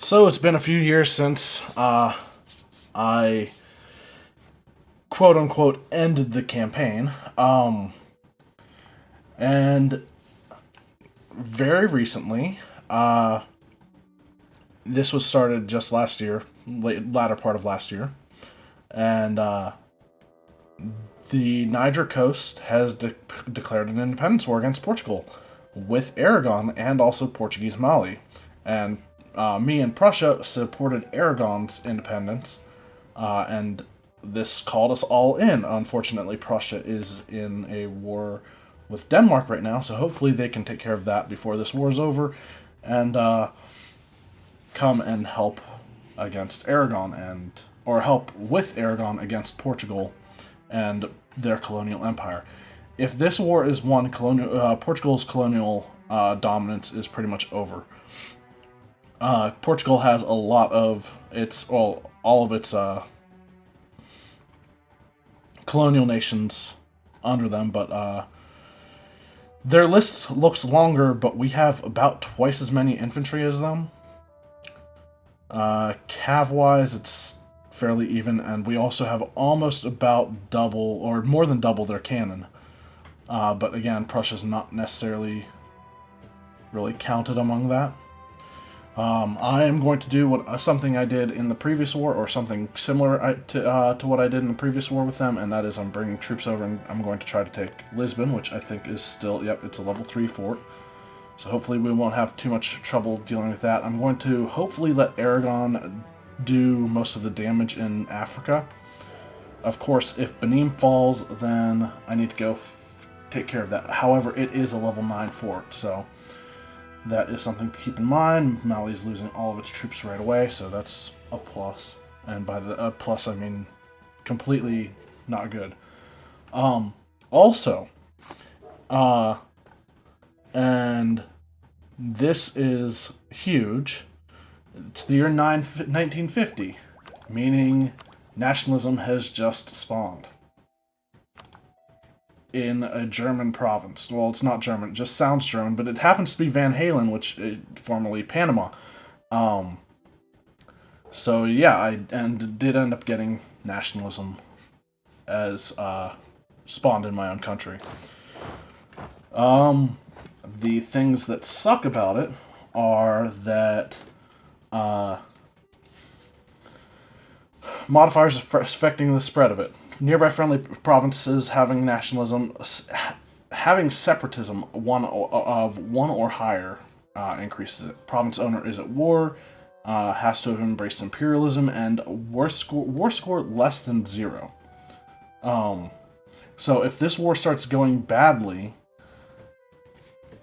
So it's been a few years since I quote unquote ended the campaign. And very recently, this was started just last year, latter part of last year, and the Niger coast has declared an independence war against Portugal with Aragon and also Portuguese Mali. And me and Prussia supported Aragon's independence, and this called us all in. Unfortunately, Prussia is in a war with Denmark right now, so hopefully they can take care of that before this war is over, and come and help against Aragon or help with Aragon against Portugal and their colonial empire. If this war is won, Portugal's colonial dominance is pretty much over. Portugal has a lot of all of its colonial nations under them, but their list looks longer, but we have about twice as many infantry as them. Cav-wise, it's fairly even, and we also have almost about double, or more than double, their cannon. But again, Prussia's not necessarily really counted among that. I am going to do something I did in the previous war, or something similar to what I did in the previous war with them, and that is I'm bringing troops over and I'm going to try to take Lisbon, which I think is still, it's a level 3 fort. So hopefully we won't have too much trouble dealing with that. I'm going to hopefully let Aragon do most of the damage in Africa. Of course, if Benin falls, then I need to go take care of that. However, it is a level 9 fort, so that is something to keep in mind. Mali's losing all of its troops right away, so that's a plus. And by the plus, I mean completely not good. Also, and this is huge, it's the year 1950, meaning nationalism has just spawned in a German province. Well, it's not German, it just sounds German, but it happens to be Van Halen, which is formerly Panama. So yeah, I did end up getting nationalism as spawned in my own country. The things that suck about it are that modifiers affecting the spread of it. Nearby friendly provinces having nationalism, having separatism one or higher increases it. Province owner is at war, has to have embraced imperialism, and war score less than 0. So if this war starts going badly,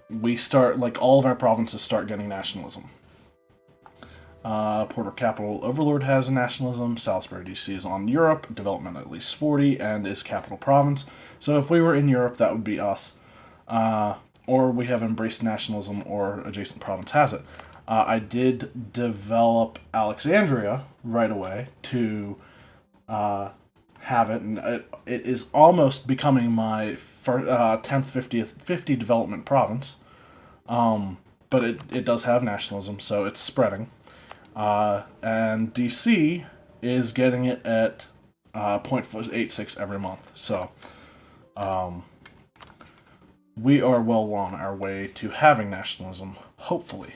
we start, all of our provinces start getting nationalism. Porter Capital Overlord has a nationalism. Salisbury, D.C. is on Europe, development at least 40, and is capital province. So if we were in Europe, that would be us. Or we have embraced nationalism, or adjacent province has it. I did develop Alexandria right away to have it, and it is almost becoming my 10th, 50 development province. But it does have nationalism, so it's spreading. And DC is getting it at 0.86 every month. So we are well on our way to having nationalism, hopefully.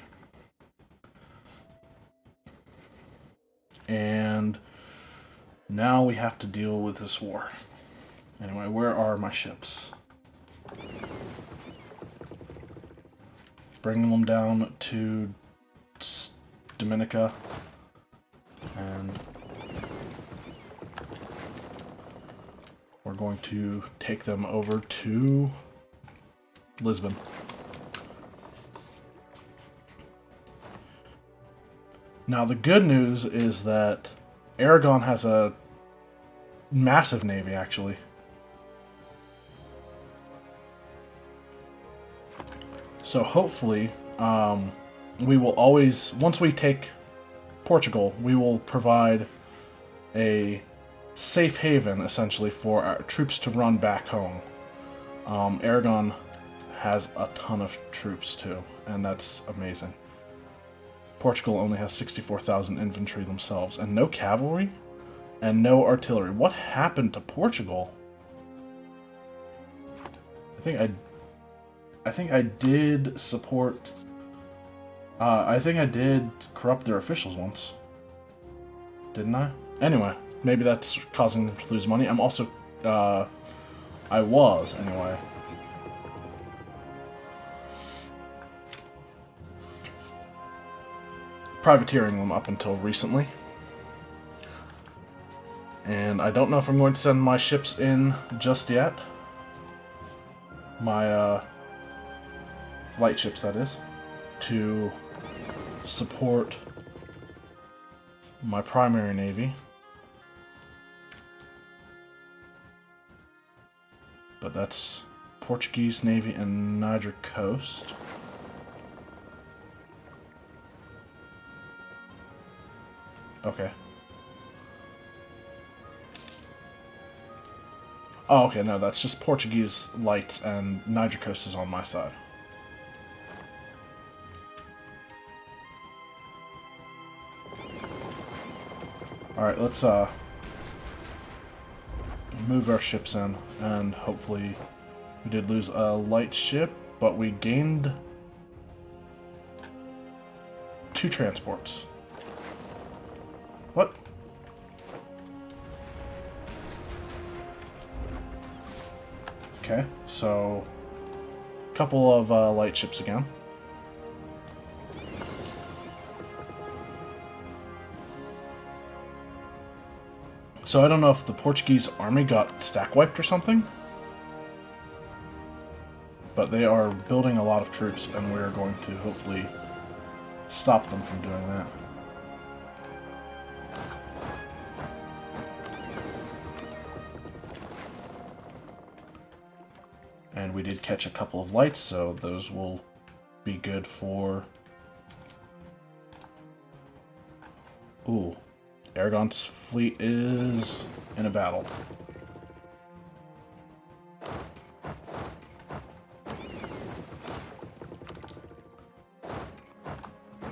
And now we have to deal with this war. Anyway, where are my ships? Bringing them down to Dominica, and we're going to take them over to Lisbon. Now the good news is that Aragon has a massive navy, actually. So hopefully, we will always, once we take Portugal, we will provide a safe haven, essentially, for our troops to run back home. Aragon has a ton of troops, too, and that's amazing. Portugal only has 64,000 infantry themselves, and no cavalry, and no artillery. What happened to Portugal? I think I did support. I think I did corrupt their officials once, didn't I? Anyway, maybe that's causing them to lose money. I'm also, I was anyway. Privateering them up until recently. And I don't know if I'm going to send my ships in just yet. My, light ships, that is, to support my primary navy. But that's Portuguese Navy and Niger Coast. Okay. Oh, okay, no, that's just Portuguese lights and Niger Coast is on my side. Alright, let's move our ships in, and hopefully we did lose a light ship, but we gained 2 transports. What? Okay, so a couple of light ships again. So I don't know if the Portuguese army got stack wiped or something, but they are building a lot of troops, and we're going to hopefully stop them from doing that. And we did catch a couple of lights, so those will be good for... Ooh. Aragon's fleet is in a battle.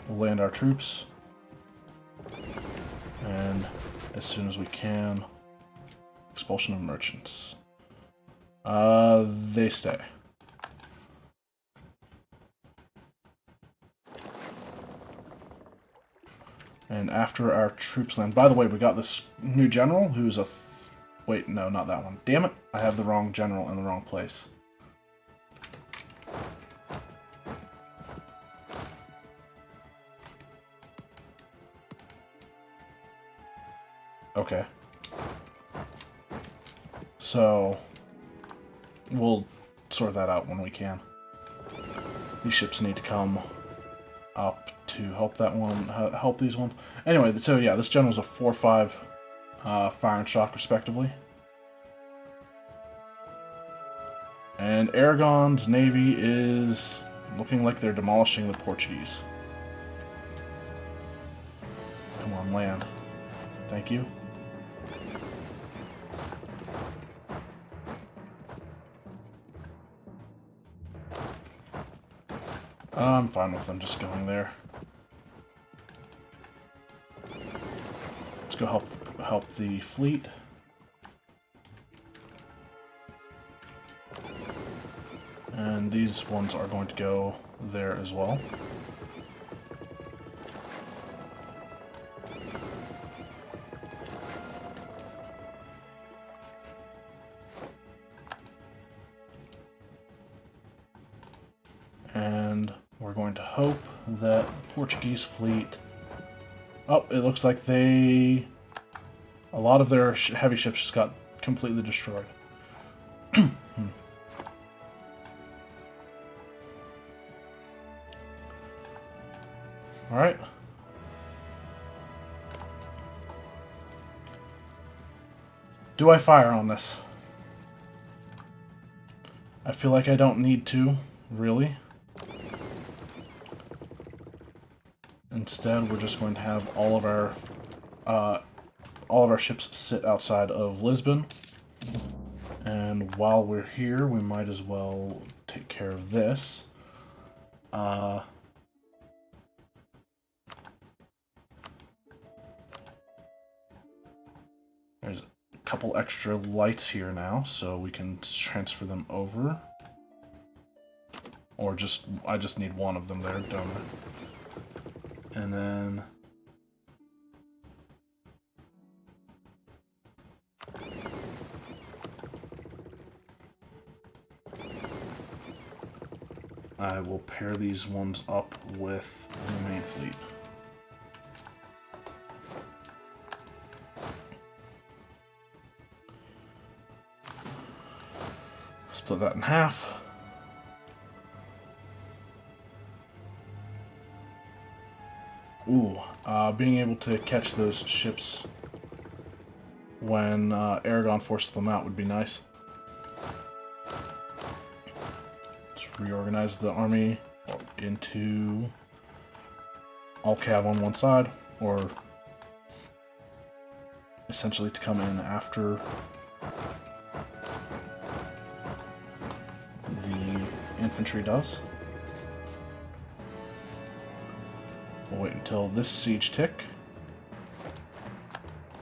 We'll land our troops. And as soon as we can, expulsion of merchants. They stay. And after our troops land... By the way, we got this new general who's a... Wait, no, not that one. Damn it! I have the wrong general in the wrong place. Okay. So... we'll sort that out when we can. These ships need to come up to help that one, help these ones. Anyway, so yeah, this general's a 4-5 fire and shock, respectively. And Aragon's navy is looking like they're demolishing the Portuguese. Come on, land. Thank you. I'm fine with them just going there. Let's go help the fleet. And these ones are going to go there as well. And we're going to hope that the Portuguese fleet... Oh, it looks like they... A lot of their heavy ships just got completely destroyed. Alright. Do I fire on this? I feel like I don't need to, really. Instead, we're just going to have all of our ships sit outside of Lisbon. And while we're here, we might as well take care of this. couple extra lights here now, so we can transfer them over. Or I just need one of them there, don't I? And then... I will pair these ones up with the main fleet. Split that in half. Ooh, being able to catch those ships when Aragon forces them out would be nice. Let's reorganize the army into all cav on one side, or essentially to come in after the infantry does. We'll wait until this siege tick,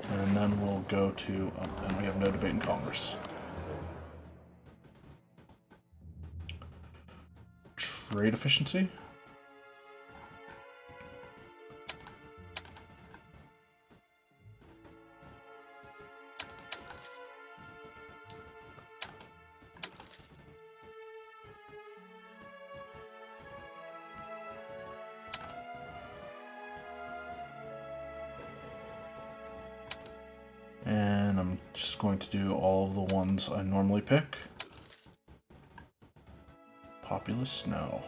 and then we'll go to, and we have no debate in Congress. Trade efficiency. And I'm just going to do all of the ones I normally pick. Populous? No.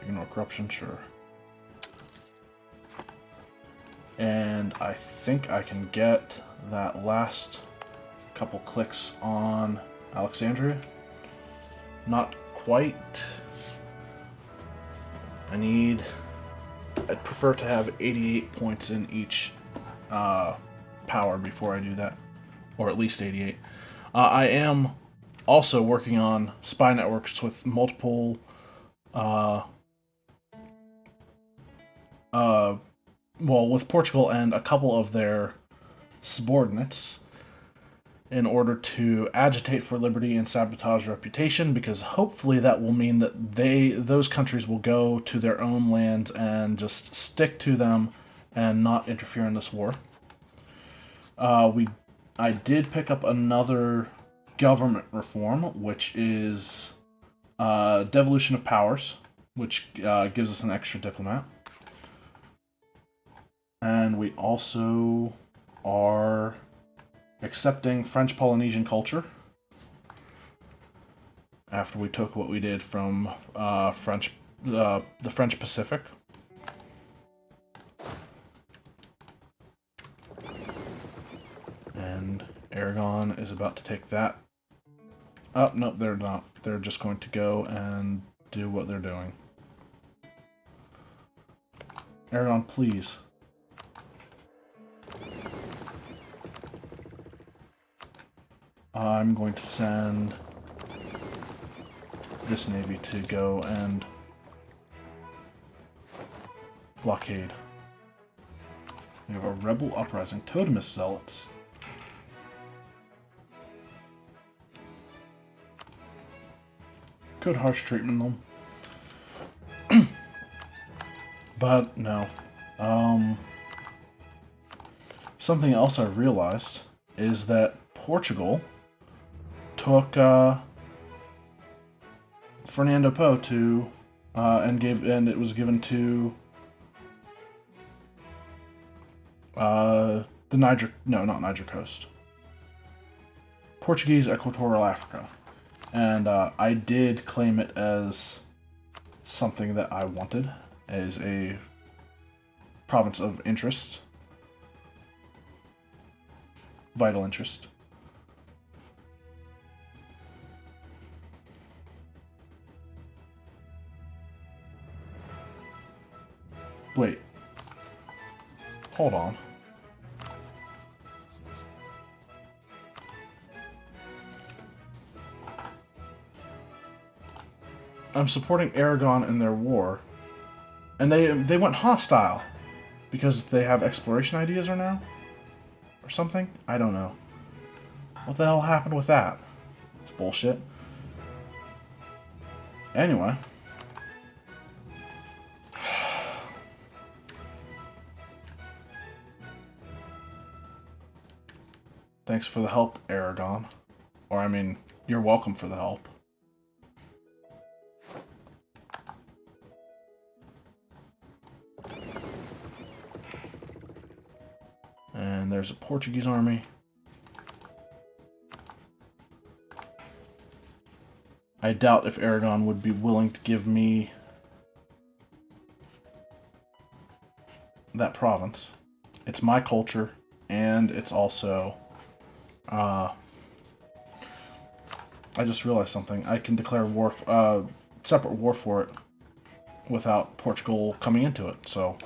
Ignore corruption? Sure. And I think I can get that last couple clicks on Alexandria. Not quite. I'd prefer to have 88 points in each power before I do that, or at least 88. I am also working on spy networks with multiple with Portugal and a couple of their subordinates in order to agitate for liberty and sabotage reputation, because hopefully that will mean that those countries will go to their own lands and just stick to them and not interfere in this war. I did pick up another government reform, which is devolution of powers, which gives us an extra diplomat. And we also are accepting French Polynesian culture after we took what we did from the French Pacific. And Aragon is about to take that. Oh, no, they're not. They're just going to go and do what they're doing. Aragon, please. I'm going to send this navy to go and blockade. We have a rebel uprising. Totemist zealots. Could harsh treatment them. But no. Something else I realized is that Portugal took Fernando Po to and it was given to the Niger, no, not Niger coast. Portuguese Equatorial Africa. And I did claim it as something that I wanted, as a province of interest. Vital interest. Wait. Hold on. I'm supporting Aragon in their war, and they went hostile because they have exploration ideas or something. I don't know. What the hell happened with that? It's bullshit. Anyway. Thanks for the help, Aragon. Or, I mean, you're welcome for the help. And there's a Portuguese army. I doubt if Aragon would be willing to give me that province. It's my culture, and it's also... I just realized something. I can declare war, separate war for it without Portugal coming into it, so...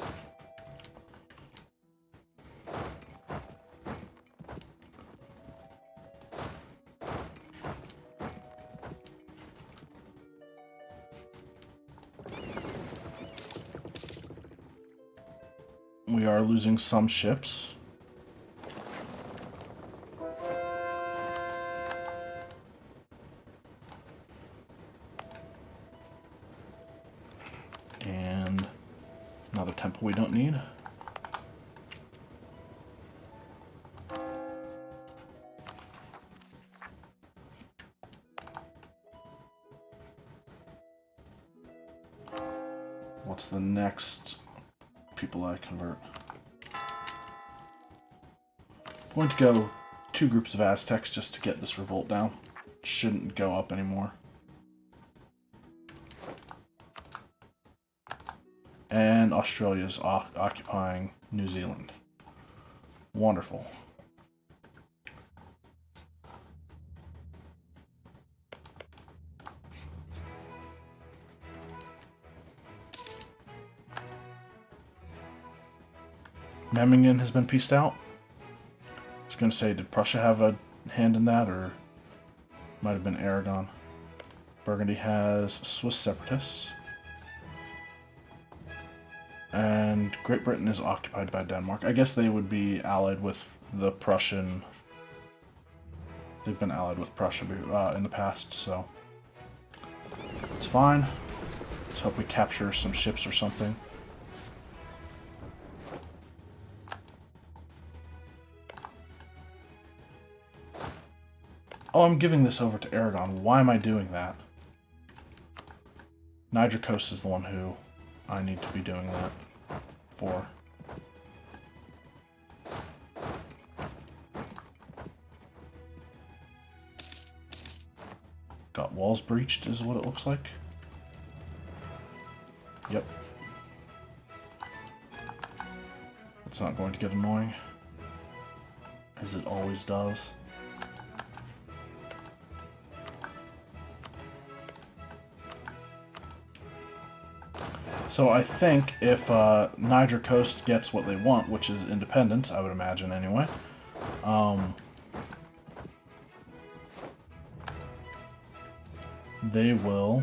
We are losing some ships. And another temple we don't need. What's the next people I convert? I'm going to go 2 groups of Aztecs just to get this revolt down. Shouldn't go up anymore. And Australia's occupying New Zealand. Wonderful. Memmingen has been pieced out. I was going to say, did Prussia have a hand in that, or might have been Aragon? Burgundy has Swiss separatists. And Great Britain is occupied by Denmark. I guess they would be allied with the Prussian... They've been allied with Prussia in the past, so... It's fine. Let's hope we capture some ships or something. Oh, I'm giving this over to Aragon. Why am I doing that? Niger Coast is the one who I need to be doing that for. Got walls breached is what it looks like. Yep. It's not going to get annoying, as it always does. So I think if Niger Coast gets what they want, which is independence, I would imagine anyway, they will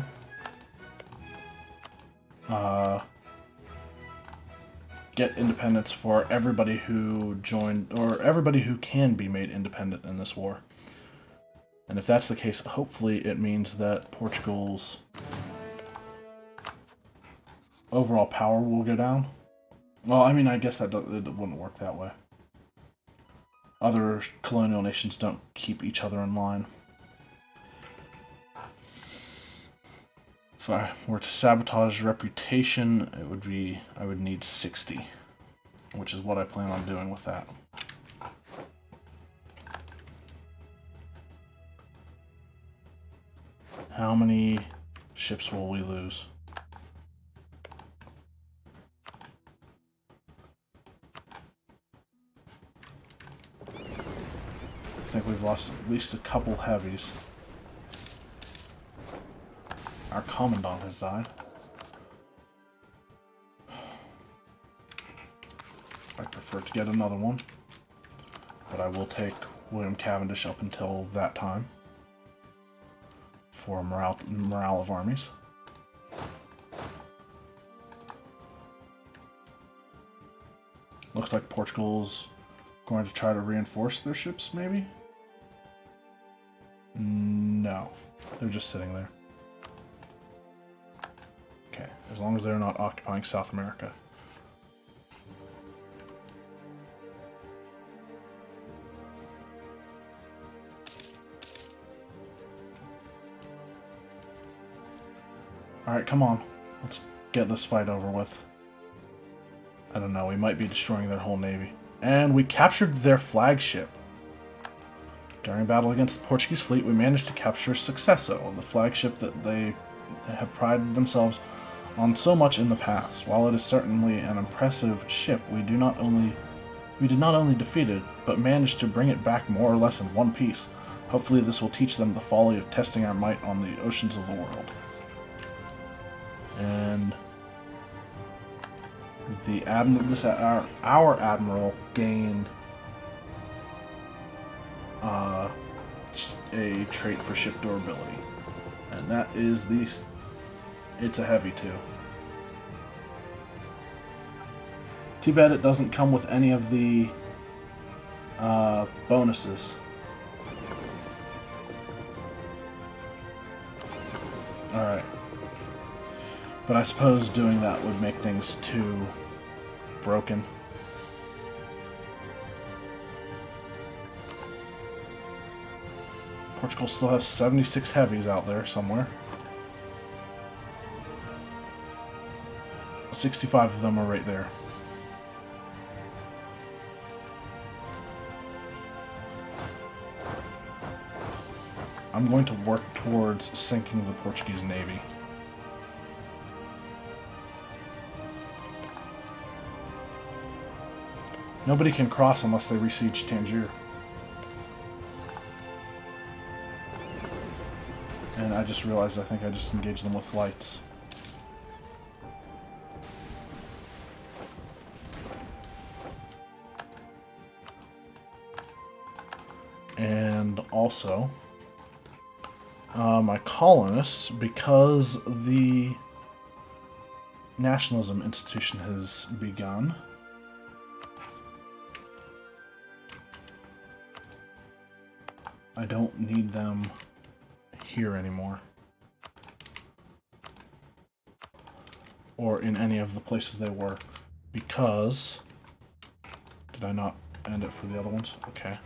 get independence for everybody who joined, or everybody who can be made independent in this war. And if that's the case, hopefully it means that Portugal's overall power will go down. Well, I mean, I guess that it wouldn't work that way. Other colonial nations don't keep each other in line. If I were to sabotage reputation, it would be, I would need 60, which is what I plan on doing with that. How many ships will we lose? I think we've lost at least a couple heavies. Our commandant has died. I prefer to get another one, but I will take William Cavendish up until that time for morale of armies. Looks like Portugal's going to try to reinforce their ships, maybe? Oh, they're just sitting there. Okay, as long as they're not occupying South America. Alright, come on. Let's get this fight over with. I don't know, we might be destroying their whole navy. And we captured their flagship. During battle against the Portuguese fleet, we managed to capture Sucesso, the flagship that they have prided themselves on so much in the past. While it is certainly an impressive ship, we did not only defeat it, but managed to bring it back more or less in one piece. Hopefully this will teach them the folly of testing our might on the oceans of the world. And the admiral, our admiral gained a trait for ship durability, and that is it's a heavy too. Too bad it doesn't come with any of the bonuses. Alright. But I suppose doing that would make things too broken. Portugal still has 76 heavies out there somewhere. 65 of them are right there. I'm going to work towards sinking the Portuguese navy. Nobody can cross unless they besiege Tangier. And I just realized I think I just engaged them with lights. And also, my colonists, because the nationalism institution has begun, I don't need them here anymore. Or in any of the places they were. Because... Did I not end it for the other ones? Okay.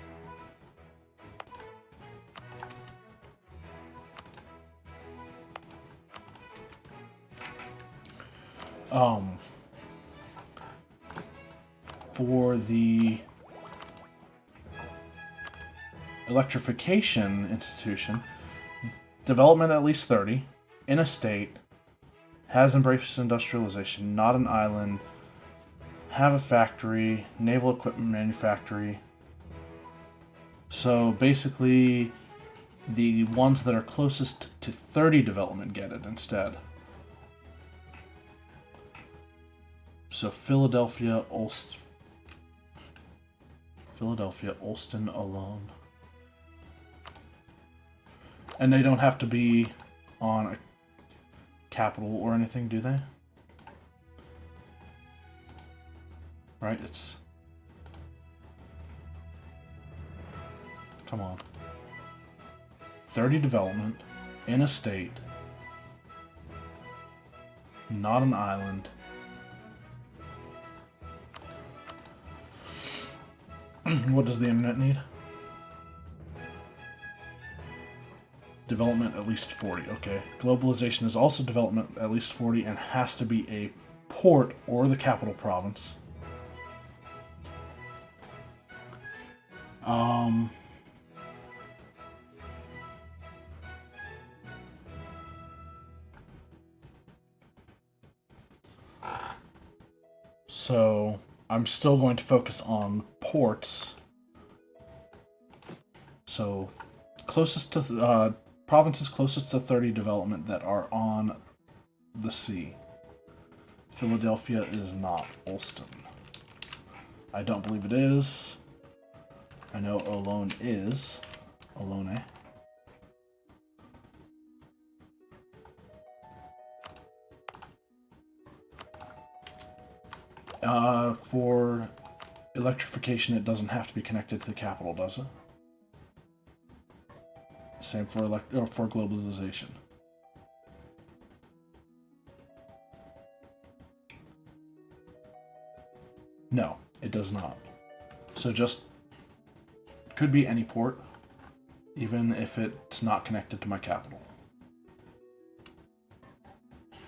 For the electrification institution, development at least 30, in a state, has embraced industrialization, not an island, have a factory, naval equipment manufactory. So basically, the ones that are closest to 30 development get it instead. So Philadelphia, Olston alone. And they don't have to be on a capital or anything, do they? Right, it's... Come on. 30 development, in a state, not an island. What does the internet need? Development at least 40, okay. Globalization is also development at least 40 and has to be a port or the capital province. So I'm still going to focus on ports. So closest to provinces closest to 30 development that are on the sea. Philadelphia is not. Olston. I don't believe it is. I know Olone is. Olone. For electrification, it doesn't have to be connected to the capital, does it? Same for for globalization. No, it does not. So just could be any port, even if it's not connected to my capital.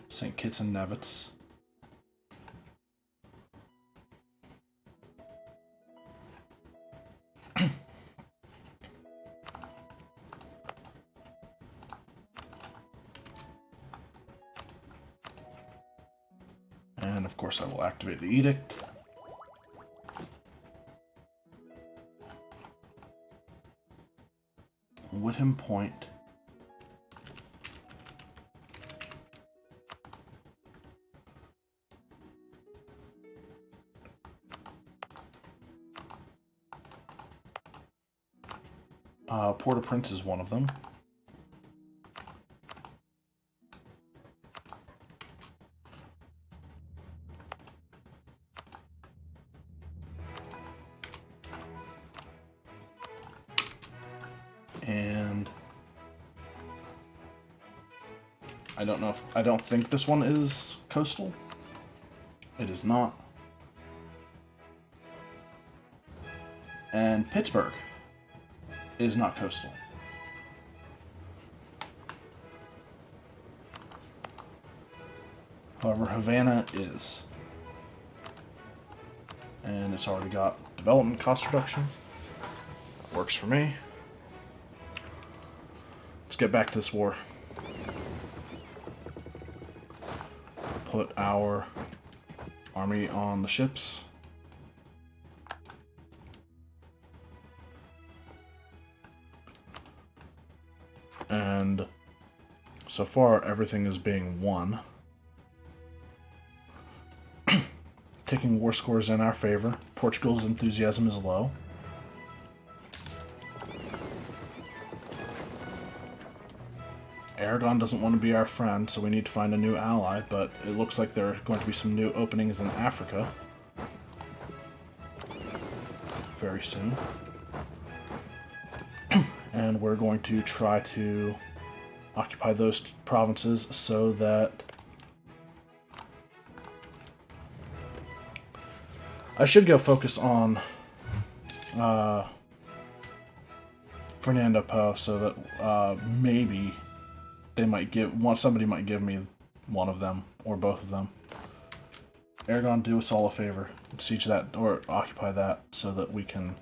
St. Kitts and Nevis. And of course I will activate the edict. Whittam Point. Port-au-Prince is one of them. And I don't think this one is coastal. It is not. And Pittsburgh is not coastal. However, Havana is. And it's already got development cost reduction. That works for me. Let's get back to this war. Put our army on the ships. And so far, everything is being won. Taking war scores in our favor. Portugal's enthusiasm is low. Aragon doesn't want to be our friend, so we need to find a new ally, but it looks like there are going to be some new openings in Africa very soon. And we're going to try to occupy those provinces so that I should go focus on Fernando Po, so that maybe they might somebody might give me one of them or both of them. Aragon, do us all a favor, siege that or occupy that so that we can.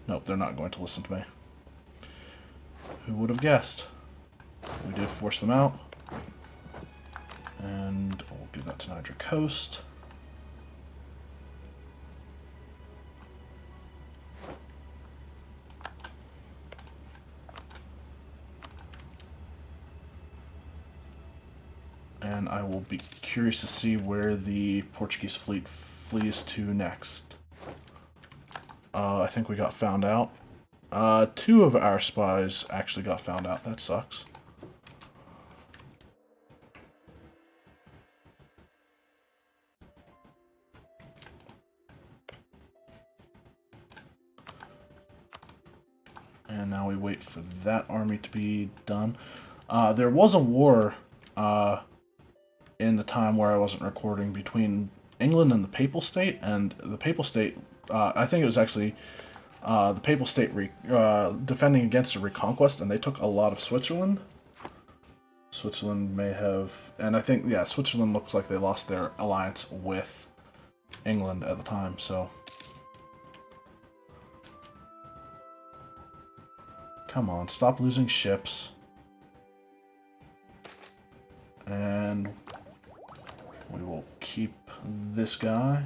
Nope, they're not going to listen to me. Who would have guessed? We did force them out. And we'll give that to Niger Coast. And I will be curious to see where the Portuguese fleet flees to next. I think we got found out. 2 of our spies actually got found out. That sucks. And now we wait for that army to be done. There was a war in the time where I wasn't recording between England and the Papal State, and the Papal State, I think it was actually the Papal State defending against a reconquest, and they took a lot of Switzerland. Switzerland may have, and I think, yeah, Switzerland looks like they lost their alliance with England at the time, so. Come on, stop losing ships. And we will keep this guy.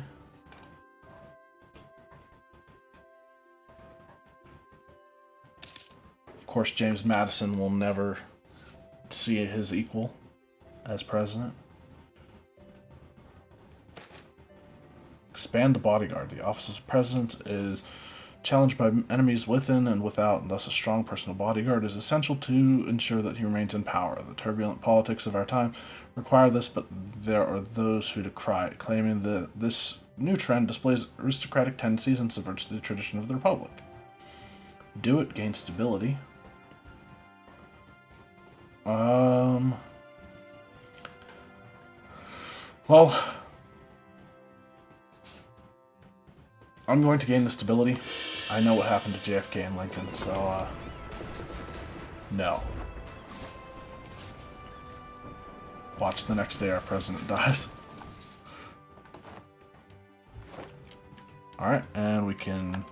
Of course, James Madison will never see his equal as president. Expand the bodyguard. The office of president is challenged by enemies within and without, and thus a strong personal bodyguard is essential to ensure that he remains in power. The turbulent politics of our time require this, but there are those who decry it, claiming that this new trend displays aristocratic tendencies and subverts the tradition of the Republic. Do it, gain stability. Well, I'm going to gain the stability. I know what happened to JFK and Lincoln, so, no. Watch the next day our president dies. Alright, and we can...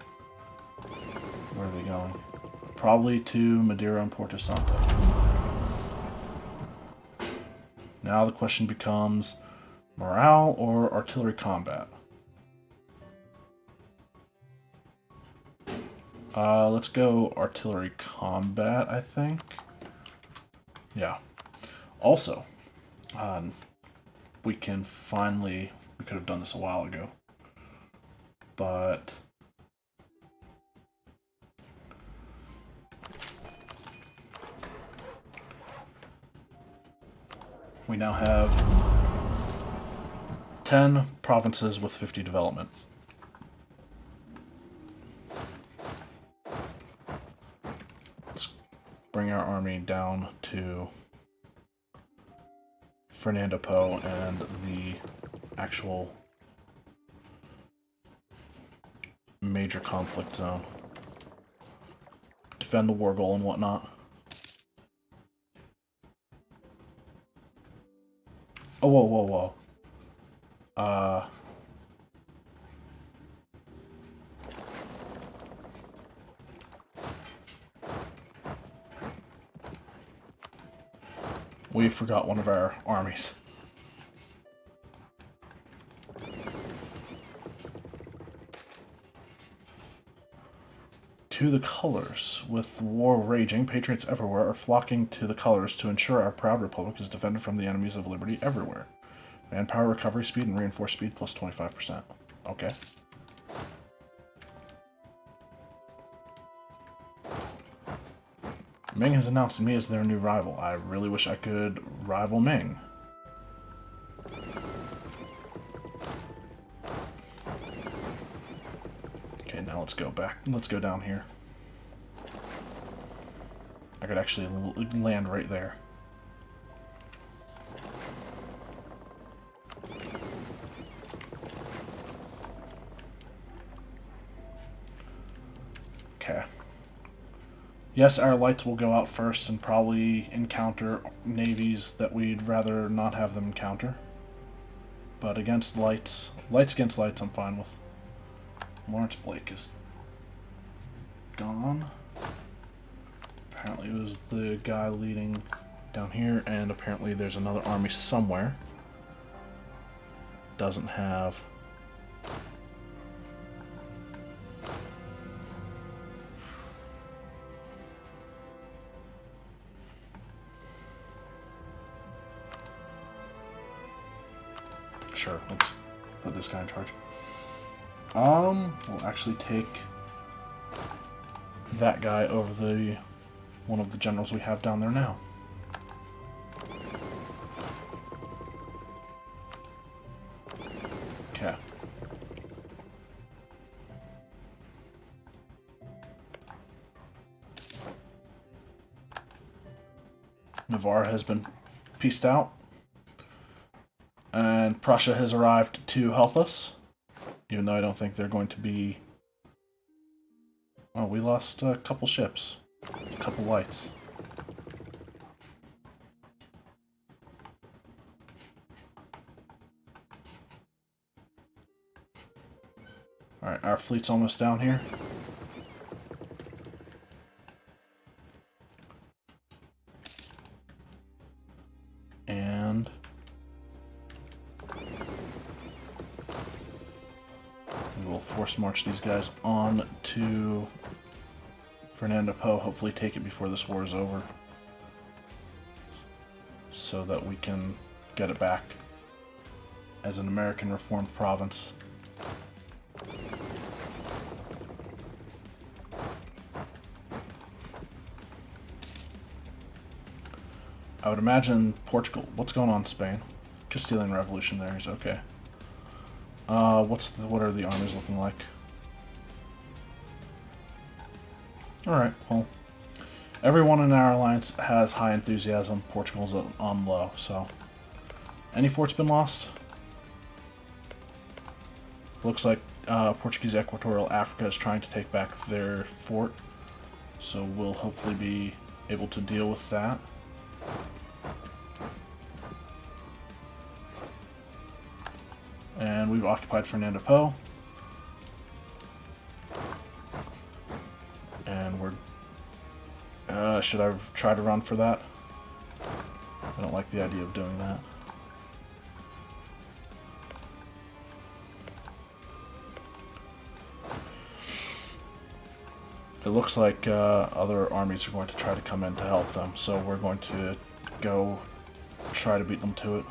Where are they going? Probably to Madeira and Porto Santo. Now the question becomes morale or artillery combat. Let's go artillery combat, I think. Yeah. Also, we can finally... We could have done this a while ago. But... we now have 10 provinces with 50 development. Let's bring our army down to Fernando Po and the actual major conflict zone. Defend the war goal and whatnot. Oh, whoa, whoa, whoa. We forgot one of our armies. To the colors. With war raging, patriots everywhere are flocking to the colors to ensure our proud republic is defended from the enemies of liberty everywhere. Manpower, recovery speed, and reinforced speed plus 25%. Okay. Ming has announced me as their new rival. I really wish I could rival Ming. Okay, now let's go back. Let's go down here. I could actually land right there. Okay. Yes, our lights will go out first and probably encounter navies that we'd rather not have them encounter. But against lights against lights, I'm fine with. Lawrence Blake is gone. Apparently it was the guy leading down here, and apparently there's another army somewhere. Doesn't have... Sure, let's put this guy in charge. We'll actually take that guy over the one of the generals we have down there now. Okay. Navarre has been pieced out. And Prussia has arrived to help us. Even though I don't think they're going to be... Oh, we lost a couple ships. A couple lights. Alright, our fleet's almost down here. And... we'll force march these guys on to Fernando Po, hopefully take it before this war is over, so that we can get it back as an American reformed province. I would imagine Portugal. What's going on in Spain? Castilian revolutionaries, okay. What are the armies looking like? Alright, well, everyone in our alliance has high enthusiasm. Portugal's on low, so... Any fort's been lost? Looks like Portuguese Equatorial Africa is trying to take back their fort, so we'll hopefully be able to deal with that. And we've occupied Fernando Po. And we're... should I try to run for that? I don't like the idea of doing that. It looks like other armies are going to try to come in to help them, so we're going to go try to beat them to it.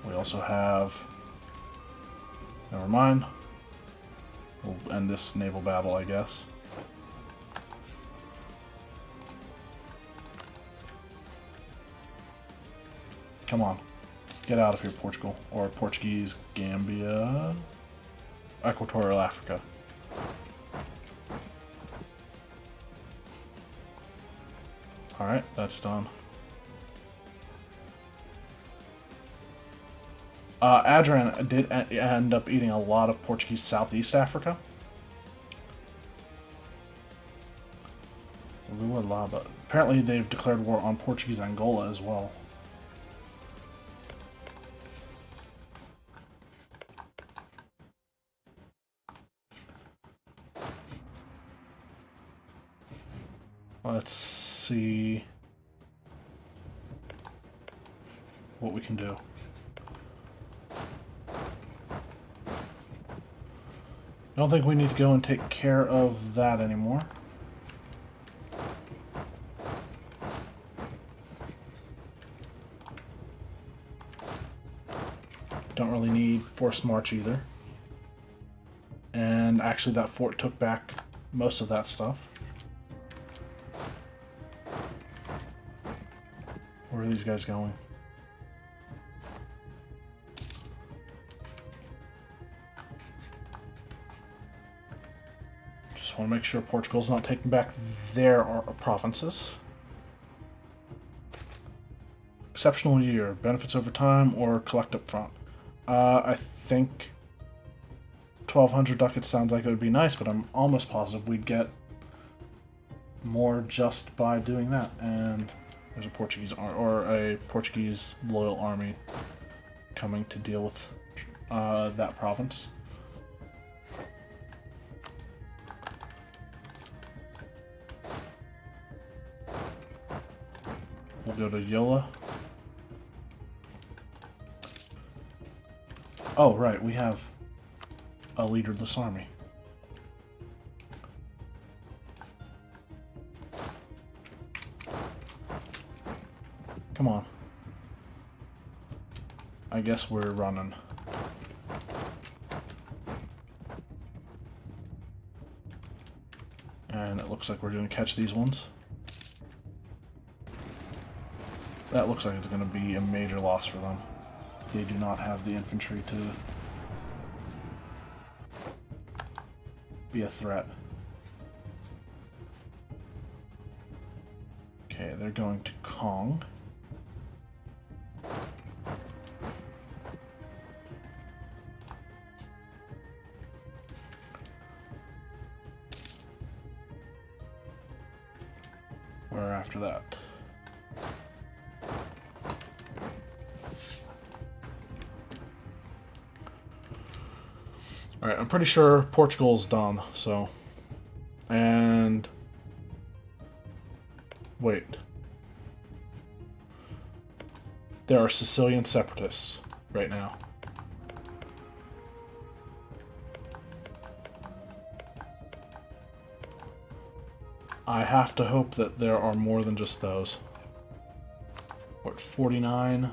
We also have... Never mind. We'll end this naval battle, I guess. Come on. Get out of here, Portugal. Or Portuguese Gambia... Equatorial Africa. Alright, that's done. Adrian did end up eating a lot of Portuguese Southeast Africa. Lualaba. Apparently they've declared war on Portuguese Angola as well. Let's see what we can do. I don't think we need to go and take care of that anymore. Don't really need forced march either. And actually that fort took back most of that stuff. Where are these guys going? Just want to make sure Portugal's not taking back their provinces. Exceptional year. Benefits over time or collect up front. I think 1,200 ducats sounds like it would be nice, but I'm almost positive we'd get more just by doing that. And there's a Portuguese or a Portuguese loyal army coming to deal with that province. We'll go to Yola. Oh, right, we have a leaderless army. Come on. I guess we're running. And it looks like we're going to catch these ones. That looks like it's going to be a major loss for them. They do not have the infantry to be a threat. Okay, they're going to Kong. We're after that. Alright, I'm pretty sure Portugal's done, so... And... Wait. There are Sicilian separatists right now. I have to hope that there are more than just those. What, 49?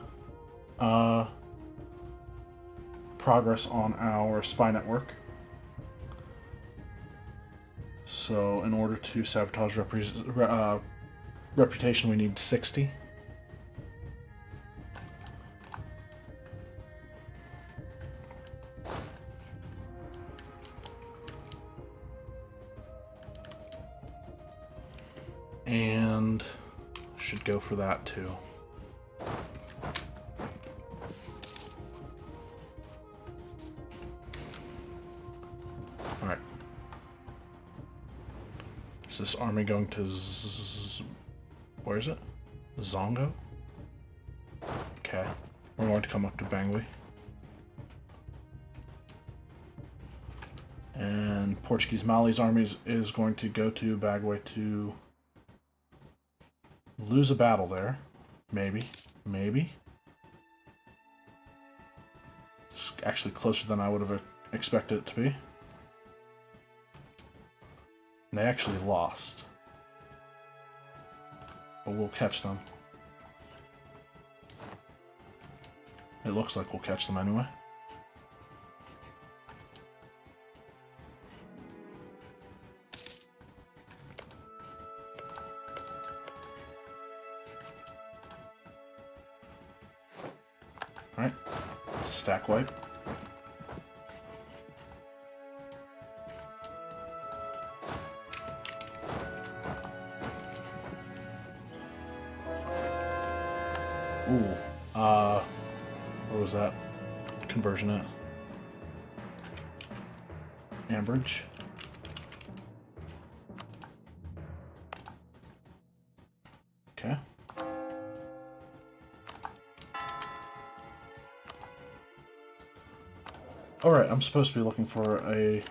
Progress on our spy network. So in order to sabotage reputation, we need 60. And should go for that too. Alright. Is this army going to where is it? Zongo? Okay. We're going to come up to Bangui. And Portuguese Mali's army is going to go to Bagway to lose a battle there. Maybe. Maybe. It's actually closer than I would have expected it to be. And they actually lost. But we'll catch them. It looks like we'll catch them anyway. Alright, it's a stack wipe. Ooh, what was that conversion at? Ambridge. Okay. Alright, I'm supposed to be looking for a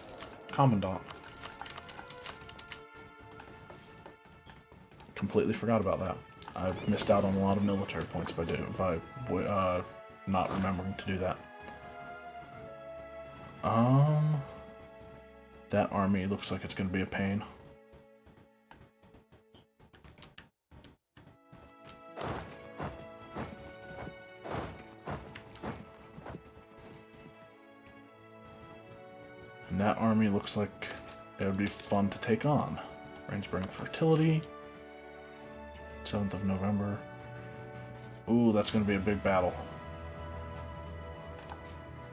commandant. Completely forgot about that. I've missed out on a lot of military points by not remembering to do that. That army looks like it's going to be a pain. And that army looks like it would be fun to take on. Rainsbury Fertility. 7th of November. Ooh, that's going to be a big battle.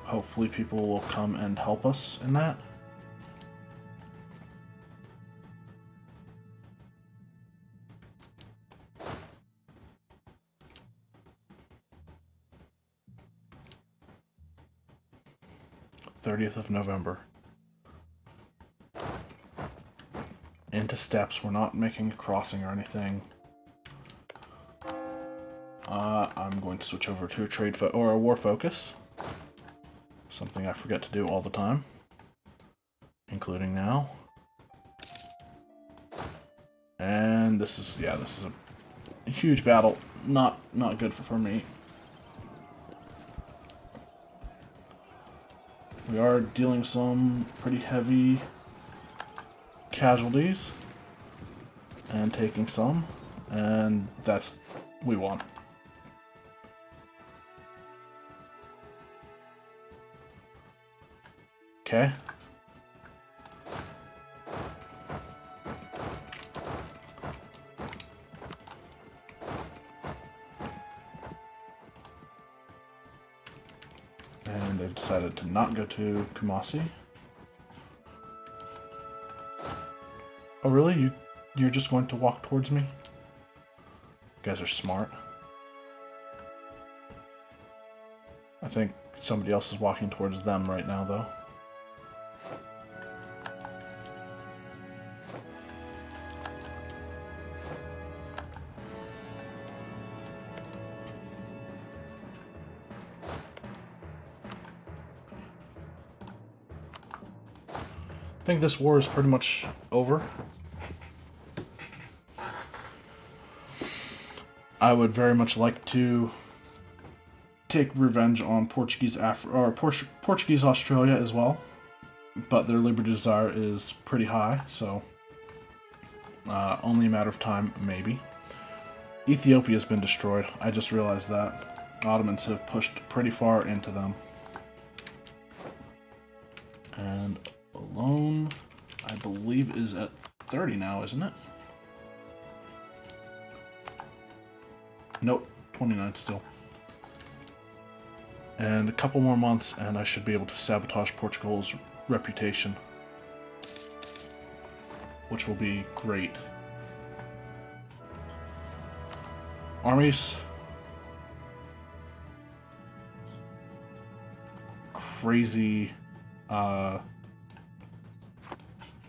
Hopefully people will come and help us in that. of November. Into steps. We're not making a crossing or anything. I'm going to switch over to a a war focus. Something I forget to do all the time, including now. And this is a huge battle. Not good for me. We are dealing some pretty heavy casualties and taking some, and we won. Okay. And they've decided to not go to Kumasi. Oh really? You're just going to walk towards me? You guys are smart. I think somebody else is walking towards them right now though. I think this war is pretty much over. I would very much like to take revenge on Portuguese Australia as well, but their liberty desire is pretty high, so only a matter of time, maybe. Ethiopia has been destroyed. I just realized that. Ottomans have pushed pretty far into them. And alone, I believe, is at 30 now, isn't it? Nope, 29 still. And a couple more months, and I should be able to sabotage Portugal's reputation, which will be great. armies. Crazy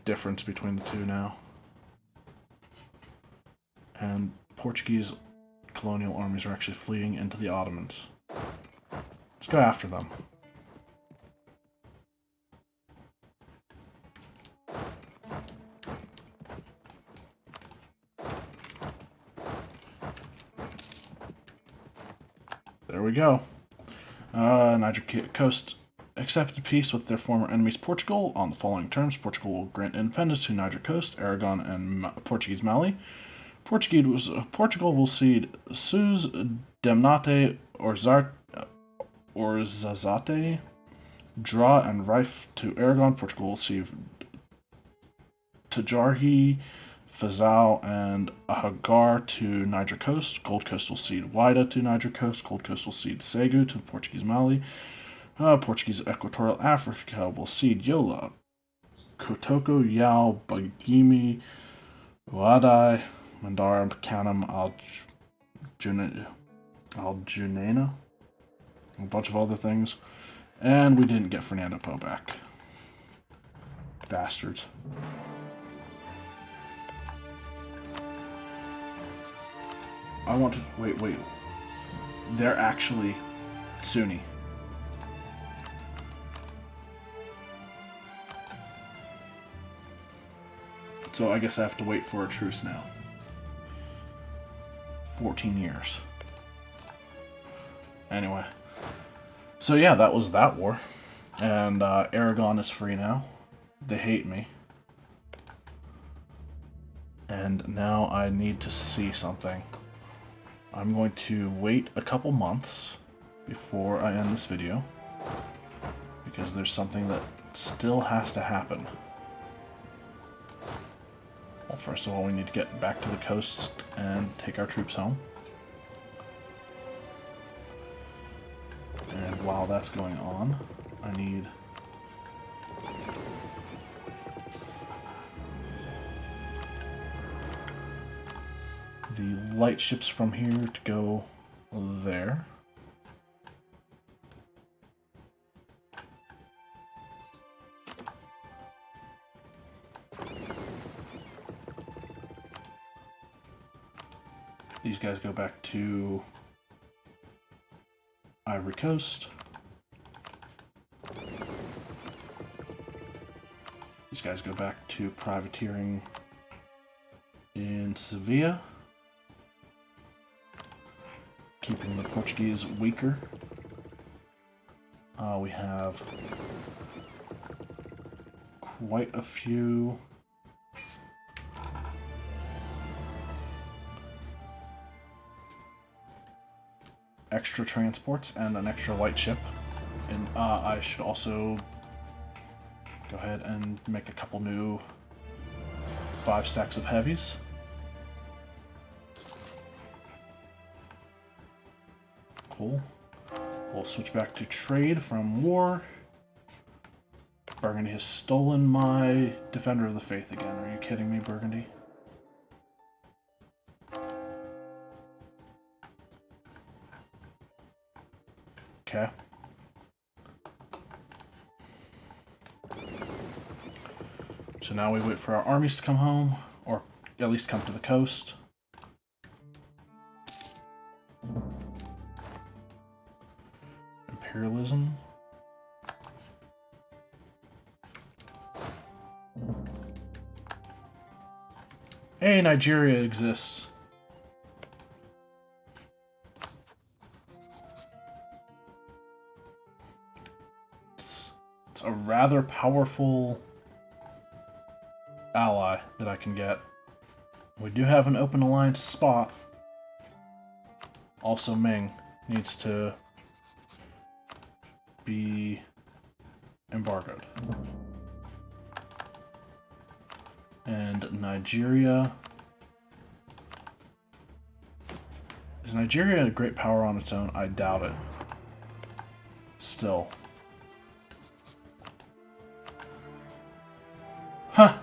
difference between the two now. And Portuguese colonial armies are actually fleeing into the Ottomans. Let's go after them. There we go. Niger Coast accepted peace with their former enemies Portugal on the following terms. Portugal will grant independence to Niger Coast, Aragon, and Portuguese Mali. Portugal will cede Suez, Demnate, Orzazate, Dra, and Rife to Aragon. Portugal will cede Tajarhi, Fazal, and Ahagar to Niger Coast. Gold Coast will cede Wida to Niger Coast. Gold Coast will cede Segu to Portuguese Mali. Portuguese Equatorial Africa will cede Yola, Kotoko, Yao, Bagimi, Wadai, Mandara, Kanam, Al-Junaina, a bunch of other things. And we didn't get Fernando Po back. Bastards. I want to... Wait. They're actually Sunni. So I guess I have to wait for a truce now. 14 years. Anyway. So yeah, that was that war. And Aragon is free now. They hate me. And now I need to see something. I'm going to wait a couple months before I end this video. Because there's something that still has to happen. Well, first of all, we need to get back to the coast and take our troops home. And while that's going on, I need the light ships from here to go there. These guys go back to Ivory Coast. These guys go back to privateering in Sevilla, keeping the Portuguese weaker. We have quite a few extra transports and an extra light ship. And I should also go ahead and make a couple new 5 stacks of heavies. Cool. We'll switch back to trade from war. Burgundy has stolen my Defender of the Faith again. Are you kidding me, Burgundy? Okay. So now we wait for our armies to come home, or at least come to the coast. Imperialism. Hey, Nigeria exists. It's a rather powerful ally that I can get. We do have an open alliance spot. Also, Ming needs to be embargoed. And Nigeria. Is Nigeria a great power on its own? I doubt it. Still. Huh.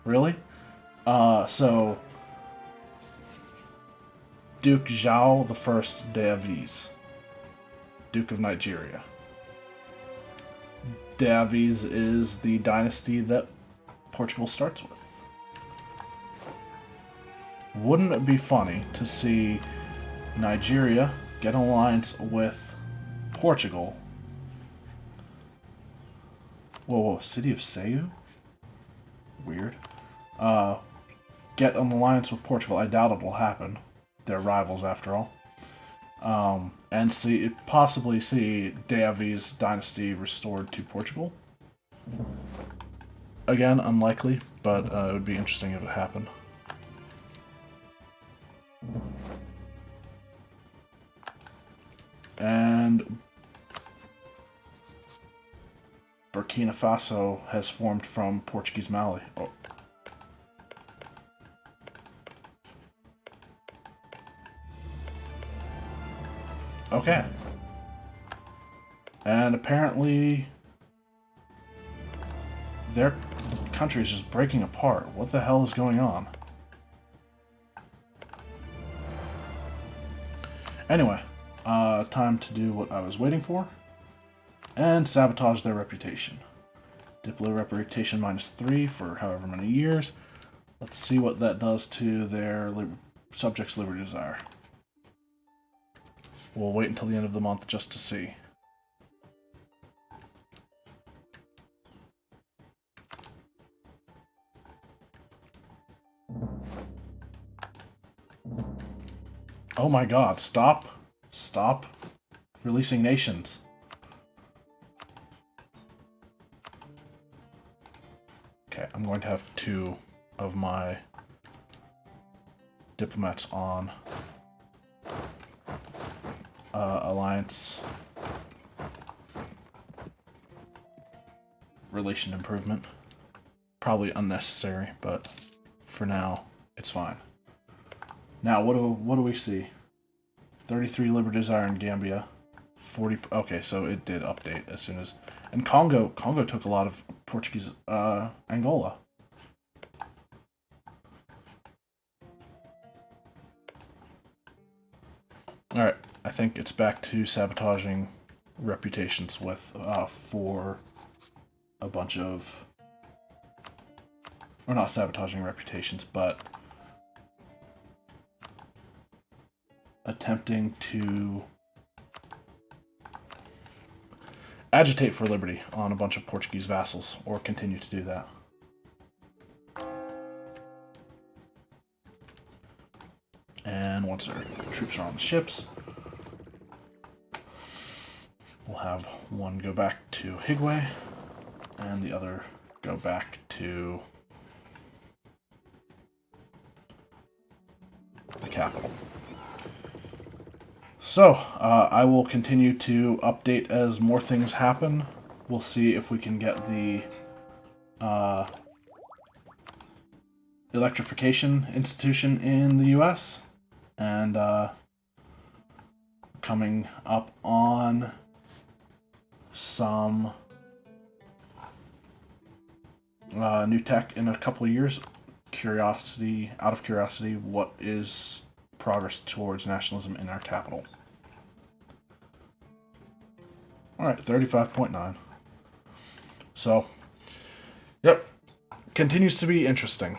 Really? So Duke Zhao I de Aviz, Duke of Nigeria. De Aviz is the dynasty that Portugal starts with. Wouldn't it be funny to see Nigeria get an alliance with Portugal? Whoa, City of Seu? Weird. Get an alliance with Portugal. I doubt it will happen. They're rivals after all. And possibly see De Aviz dynasty restored to Portugal. Again, unlikely, but it would be interesting if it happened. And Burkina Faso has formed from Portuguese Mali. Oh. Okay. And apparently their country is just breaking apart. What the hell is going on? Anyway, time to do what I was waiting for. And sabotage their reputation. Diplo reputation -3 for however many years. Let's see what that does to their subjects' liberty desire. We'll wait until the end of the month just to see. Oh my god, stop. Stop releasing nations. Okay, I'm going to have 2 of my diplomats on alliance relation improvement. Probably unnecessary, but for now, it's fine. Now, what do we see? 33 liberty desire in Gambia. 40. Okay, so it did update as soon as. And Congo took a lot of Portuguese. Angola. All right, I think it's back to sabotaging reputations with for a bunch of. Or not sabotaging reputations, but attempting to agitate for liberty on a bunch of Portuguese vassals, or continue to do that. And once our troops are on the ships, we'll have one go back to Higwe, and the other go back to the capital. So, I will continue to update as more things happen. We'll see if we can get the electrification institution in the US. And coming up on some new tech in a couple of years. Out of curiosity, what is progress towards nationalism in our capital? Alright, 35.9. So, yep, continues to be interesting.